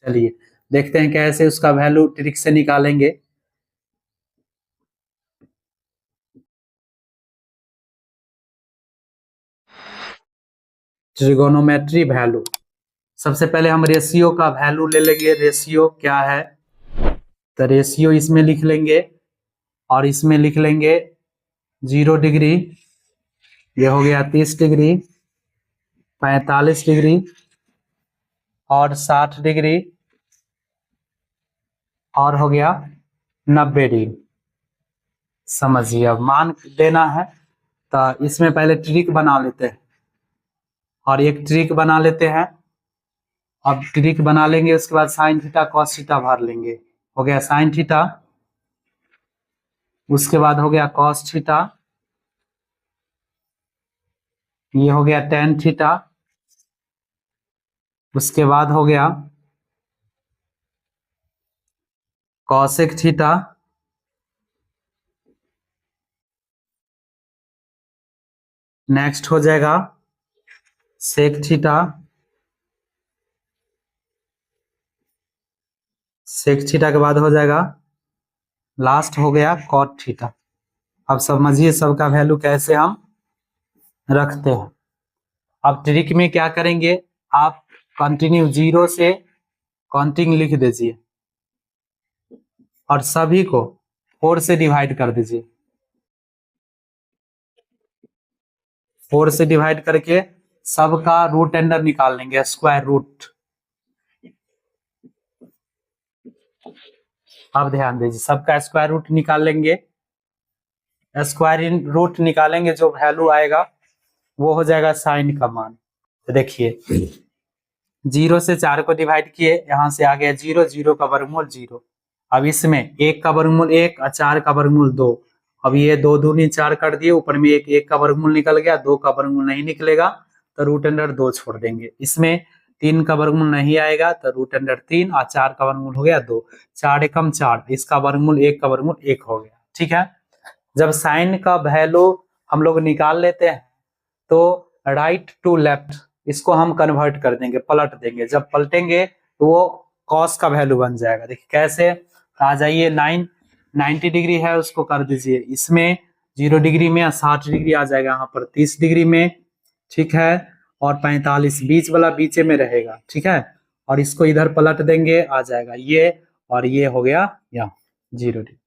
चलिए देखते हैं कैसे उसका वैल्यू ट्रिक से निकालेंगे। ट्रिगोनोमेट्री वैल्यू, सबसे पहले हम रेशियो का वैल्यू ले लेंगे। रेशियो क्या है, तो रेशियो इसमें लिख लेंगे और इसमें लिख लेंगे 0 डिग्री, ये हो गया 30 डिग्री, 45 डिग्री और 60 डिग्री और हो गया 90 डिग्री। समझिए, अब मान देना है तो इसमें पहले ट्रिक बना लेते हैं और एक ट्रिक बना लेते हैं। अब ट्रिक बना लेंगे, उसके बाद साइन थीटा कॉस थीटा भर लेंगे। हो गया साइन थीटा, उसके बाद हो गया कॉस थीटा, ये हो गया टेन थीटा, उसके बाद हो गया कॉसेक थीटा, नेक्स्ट हो जाएगा सेक थीटा, सेक थीटा के बाद हो जाएगा लास्ट हो गया कॉट थीटा। अब समझिए सबका वैल्यू कैसे हम रखते हैं। अब ट्रिक में क्या करेंगे, आप कंटिन्यू 0 से काउंटिंग लिख दीजिए और सभी को 4 से डिवाइड कर दीजिए। 4 से डिवाइड करके सबका रूट अंडर निकाल लेंगे, स्क्वायर रूट। अब ध्यान दीजिए, सबका स्क्वायर रूट निकाल लेंगे। स्क्वायर रूट निकालेंगे, जो वैल्यू आएगा वो हो जाएगा साइन का मान। तो देखिए 0 से 4 को डिवाइड किए, यहां से आ गया 0, 0 का वर्गमूल 0। अब इसमें 1 का वर्गमूल 1 और 4 का वर्गमूल 2। अब ये 2 दूनी 4 कर दिए, ऊपर में 1 का वर्गमूल निकल गया, 2 का वर्गमूल नहीं निकलेगा तो रूट अंडर 2 छोड़ देंगे। इसमें 3 का वर्गमूल नहीं आएगा तो रूट अंडर 3 और 4 का वर्गमूल हो गया 2। 4 एकम 4, इसका वर्गमूल 1 का वर्गमूल 1 हो गया। ठीक है, जब साइन का वैल्यू हम लोग निकाल लेते हैं तो राइट टू लेफ्ट इसको हम कन्वर्ट कर देंगे, पलट देंगे। जब पलटेंगे तो वो कॉस का वैल्यू बन जाएगा। देखिए कैसे, आ जाइए 90 डिग्री है उसको कर दीजिए, इसमें 0 डिग्री में 60 डिग्री आ जाएगा, यहाँ पर 30 डिग्री में। ठीक है, और 45 बीच वाला बीचे में रहेगा। ठीक है, और इसको इधर पलट देंगे, आ जाएगा ये, और ये हो गया यहाँ 0 डिग्री।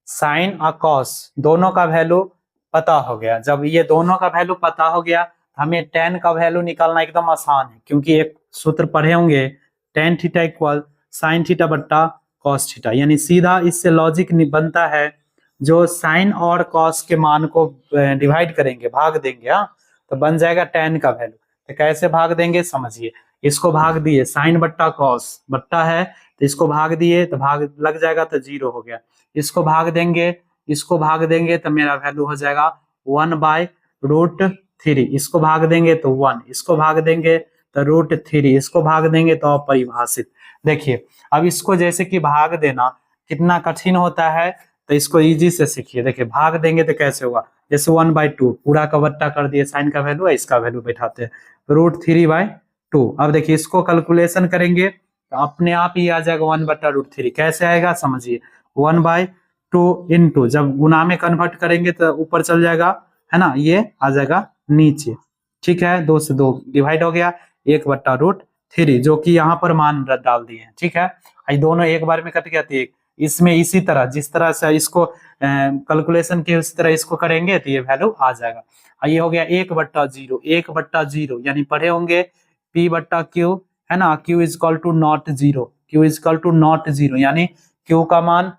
साइन और कॉस दोनों का वैल्यू पता हो गया। जब ये दोनों का वैल्यू पता हो गया, हमें टेन का वैल्यू निकालना एकदम आसान है, क्योंकि एक सूत्र पढ़े होंगे, tan theta equal sine theta बट्टा कॉस थीटा। यानी सीधा इससे लॉजिक बनता है, जो साइन और कॉस के मान को डिवाइड करेंगे, भाग देंगे, हाँ, तो बन जाएगा टेन का वैल्यू। तो कैसे भाग देंगे समझिए, इसको भाग दिए, साइन बट्टा कॉस बट्टा है तो इसको भाग दिए तो भाग लग जाएगा तो 0 हो गया। इसको भाग देंगे, इसको भाग देंगे तो मेरा वैल्यू हो जाएगा 1/√3। इसको भाग देंगे तो 1, इसको भाग देंगे तो √3, इसको भाग देंगे तो अपरिभाषित। देखिए अब इसको जैसे कि भाग देना कितना कठिन होता है, तो इसको इजी से सीखिए। देखिए भाग देंगे तो कैसे होगा, जैसे 1/2 पूरा का बट्टा कर दिए, साइन का वैल्यू है, इसका वैल्यू बैठाते हैं √3/2। अब देखिए इसको कैलकुलेशन करेंगे तो अपने आप ही आ जाएगा 1/√3। कैसे आएगा समझिए, 1/2 इंटू, जब गुना में कन्वर्ट करेंगे तो ऊपर चल जाएगा, है ना, ये आ जाएगा नीचे। ठीक है, 2 से 2 डिवाइड हो गया, 1/√3, जो कि यहाँ पर मान डाल दिए। ठीक है, ये दोनों एक बार में कट गया तो एक, इसमें इसी तरह जिस तरह से इसको कैलकुलेशन किए उसी तरह इसको करेंगे तो ये वैल्यू आ जाएगा। ये हो गया 1/0, 1/0 यानी पढ़े होंगे P/Q, है ना, Q is equal to not 0, Q is equal to not 0, यानी Q का मान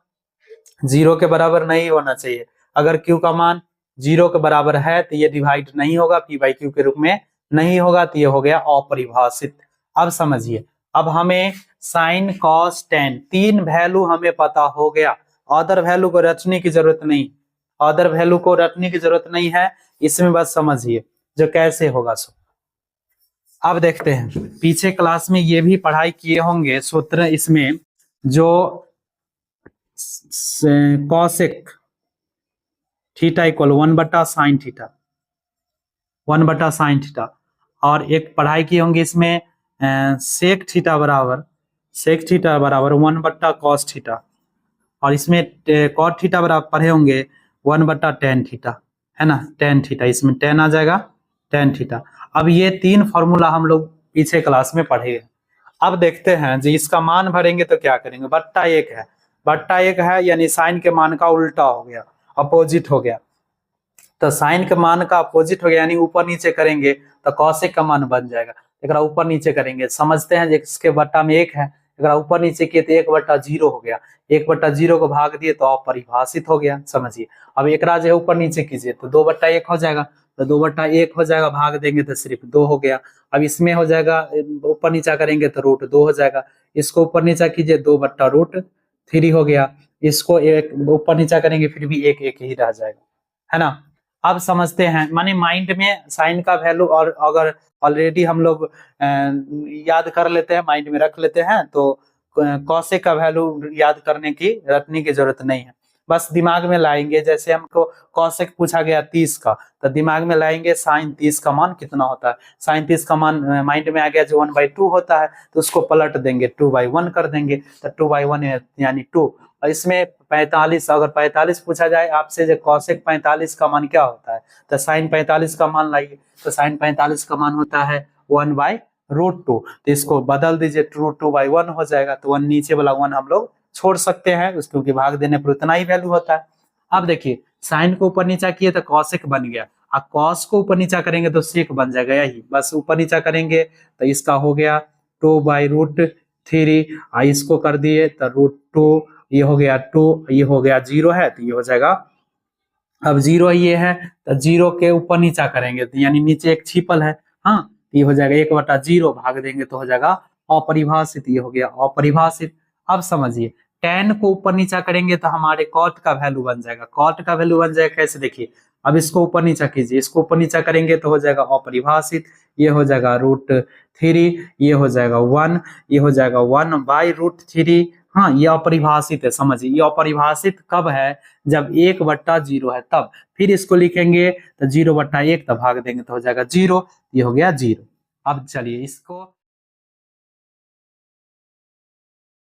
0 के बराबर नहीं होना चाहिए। अगर Q का मान 0 के बराबर है तो ये डिवाइड नहीं होगा, P/Q के रूप में नहीं होगा, तो ये हो गया अपरिभाषित। अब समझिए, अब हमें साइन कॉस टेन तीन वैल्यू हमें पता हो गया, अदर वैल्यू को रटने की जरूरत नहीं, अदर वैल्यू को रटने की जरूरत नहीं है, इसमें बस समझिए जो कैसे होगा सो। अब देखते हैं, पीछे क्लास में ये भी पढ़ाई किए होंगे सूत्र, इसमें जो cosec theta equal 1/sin theta, 1/sin theta, और एक पढ़ाई की होंगी इसमें सेक थीटा बराबर सेक थीटा बराबर 1/cos थीटा, और इसमें cot थीटा बराबर पढ़े होंगे 1/tan थीटा, है ना, tan थीटा, इसमें tan आ जाएगा tan थीटा। अब ये 3 फॉर्मूला हम लोग पीछे क्लास में पढ़े हैं। अब देखते हैं जी इसका मान भरेंगे तो क्या करेंगे, बट्टा 1 है, बट्टा 1 है यानी साइन के मान का उल्टा हो गया, अपोजिट हो गया। तो साइन के मान का अपोजिट हो गया यानी ऊपर नीचे करेंगे तो कॉसेक का मान बन जाएगा। एकरा ऊपर नीचे करेंगे, समझते हैं इसके बट्टा में 1 है, एकरा ऊपर नीचे किए तो 1/0 हो गया, 1/0 को भाग दिए तो अपरिभाषित हो गया, समझिए। अब एकरा जो है ऊपर नीचे कीजिए तो 2/1 हो जाएगा, तो 2/1 हो जाएगा, भाग देंगे तो सिर्फ 2 हो गया। अब इसमें हो जाएगा, ऊपर नीचा करेंगे तो √2 हो जाएगा, इसको ऊपर नीचा कीजिए 2/√3 हो गया, इसको एक ऊपर नीचा करेंगे फिर भी 1 ही रह जाएगा, है ना। अब समझते हैं, माने माइंड में साइन का वैल्यू, और अगर ऑलरेडी हम लोग याद कर लेते हैं, माइंड में रख लेते हैं, तो कॉसेक का वैल्यू याद करने की रखने की जरूरत नहीं है, बस दिमाग में लाएंगे। जैसे हमको कॉसेक पूछा गया 30 का, तो दिमाग में लाएंगे साइन 30 का मान कितना होता है, साइन 30 का मान माइंड में आ गया जो 1/2 होता है, तो उसको पलट देंगे 2/1 कर देंगे, तो 2/1 यानी 2। और इसमें 45, अगर 45 पूछा जाए आपसे जो कॉसेक 45 का मान क्या होता है, तो साइन 45 का मान लाइए, तो साइन 45 का मान होता है 1/√2, तो इसको बदल दीजिए, 2/1 हो जाएगा, तो 1 नीचे वाला 1 हम लोग छोड़ सकते हैं, क्योंकि भाग देने पर उतना ही वैल्यू होता है। अब देखिए साइन को ऊपर नीचा किए तो कॉसेक बन गया, अब कॉस को ऊपर नीचा करेंगे तो सेक बन जाएगा, यही बस ऊपर नीचा करेंगे तो इसका हो गया 2/√3, इसको कर दिए तो √2, ये हो गया 2, ये हो गया 0 है तो ये हो जाएगा, अब 0 ये है तो 0 के ऊपर नीचा करेंगे तो यानी नीचे एक छिपल है, हाँ, ये हो जाएगा 1/0, भाग देंगे तो हो जाएगा अपरिभाषित, ये हो गया अपरिभाषित। अब समझिए tan को ऊपर नीचा करेंगे तो हमारे cot का वैल्यू बन जाएगा, cot का वैल्यू बन जाएगा कैसे, देखिए अब इसको ऊपर नीचा कीजिए, इसको ऊपर नीचा करेंगे तो हो जाएगा अपरिभाषित, ये हो जाएगा √3, ये हो जाएगा 1, ये हो जाएगा 1/√3, हाँ ये अपरिभाषित है, समझिए ये अपरिभाषित कब है, जब 1/0 है तब। फिर इसको लिखेंगे तो 0/1 तब भाग देंगे तो हो जाएगा 0, ये हो गया 0। अब चलिए इसको